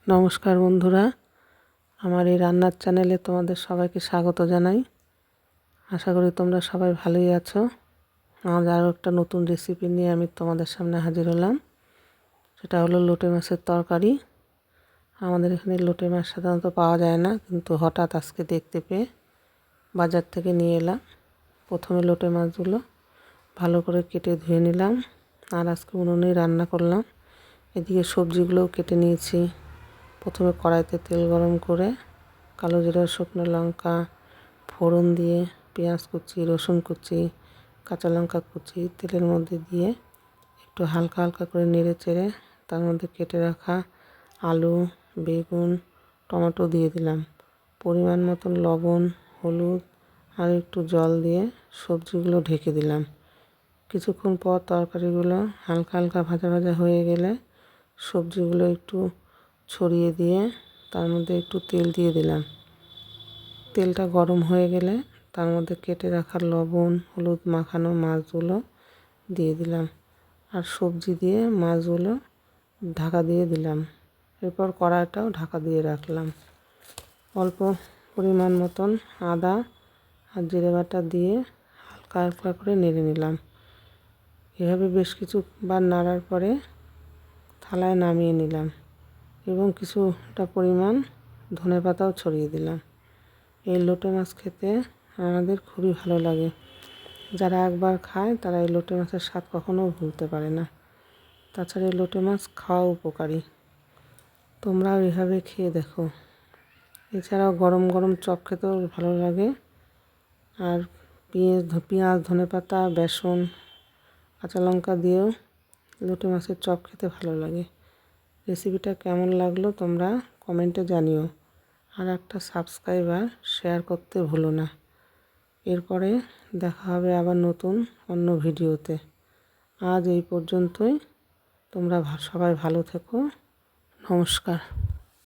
নমস্কার বন্ধুরা, আমার এই রান্নার চ্যানেলে তোমাদের সবাইকে স্বাগত জানাই। আশা করি তোমরা সবাই ভালোই আছো। আমাদের আরও একটা নতুন রেসিপি নিয়ে আমি তোমাদের সামনে হাজির হলাম। সেটা হলো লোটে মাছের তরকারি। আমাদের এখানে লোটে মাছ সাধারণত পাওয়া যায় না, কিন্তু হঠাৎ আজকে দেখতে পেয়ে বাজার থেকে নিয়ে এলাম। প্রথমে লোটে মাছগুলো ভালো করে কেটে ধুয়ে নিলাম, আর আজকে উনুনেই রান্না করলাম। এদিকে সবজিগুলোও কেটে নিয়েছি। প্রথমে কড়াইতে তেল গরম করে কালো জিরা, শুকনো লঙ্কা ফোড়ন দিয়ে পেঁয়াজ কুচি, রসুন কুচি, কাঁচা লঙ্কা কুচি তেলের মধ্যে দিয়ে একটু হালকা হালকা করে নেড়ে চেড়ে তার মধ্যে কেটে রাখা আলু, বেগুন, টমেটো দিয়ে দিলাম। পরিমাণ মতন লবণ, হলুদ আর একটু জল দিয়ে সবজিগুলো ঢেকে দিলাম। কিছুক্ষণ পর তরকারিগুলো হালকা হালকা ভাজা ভাজা হয়ে গেলে সবজিগুলো একটু ছড়িয়ে দিয়ে তার মধ্যে একটু তেল দিয়ে দিলাম। তেলটা গরম হয়ে গেলে তার মধ্যে কেটে রাখা লবণ হলুদ মাখানো মাছগুলো দিয়ে দিলাম, আর সবজি দিয়ে মাছগুলো ঢাকা দিয়ে দিলাম। এরপর কড়াইটাও ঢাকা দিয়ে রাখলাম। অল্প পরিমাণ মতন আদা আর জিরে বাটা দিয়ে হালকা হালকা করে নেড়ে নিলাম। এভাবে বেশ কিছুবার নাড়ার পরে থালায় নামিয়ে নিলাম এবং কিছুটা পরিমাণ ধনেপাতাও ছড়িয়ে দিলাম। এই লোটে মাছ খেতে আমাদের খুবই ভালো লাগে। যারা একবার খায় তারা এই লোটে মাছের স্বাদ কখনো ভুলতে পারে না। তাছাড়া এই লোটে মাছ খাওয়া উপকারী। তোমরাও এভাবে খেয়ে দেখো। এছাড়াও গরম গরম চপ খেতেও ভালো লাগে। আর পেঁয়াজ ধনেপাতা বেসন কাঁচা লঙ্কা দিয়েও লোটে মাছের চপ খেতে ভালো লাগে। রেসিপিটা কেমন লাগলো তোমরা কমেন্টে জানিও, আর একটা সাবস্ক্রাইব আর শেয়ার করতে ভুলো না। এরপরে দেখা হবে আবার নতুন অন্য ভিডিওতে। আজ এই পর্যন্তই। তোমরা সবাই ভালো থেকো। নমস্কার।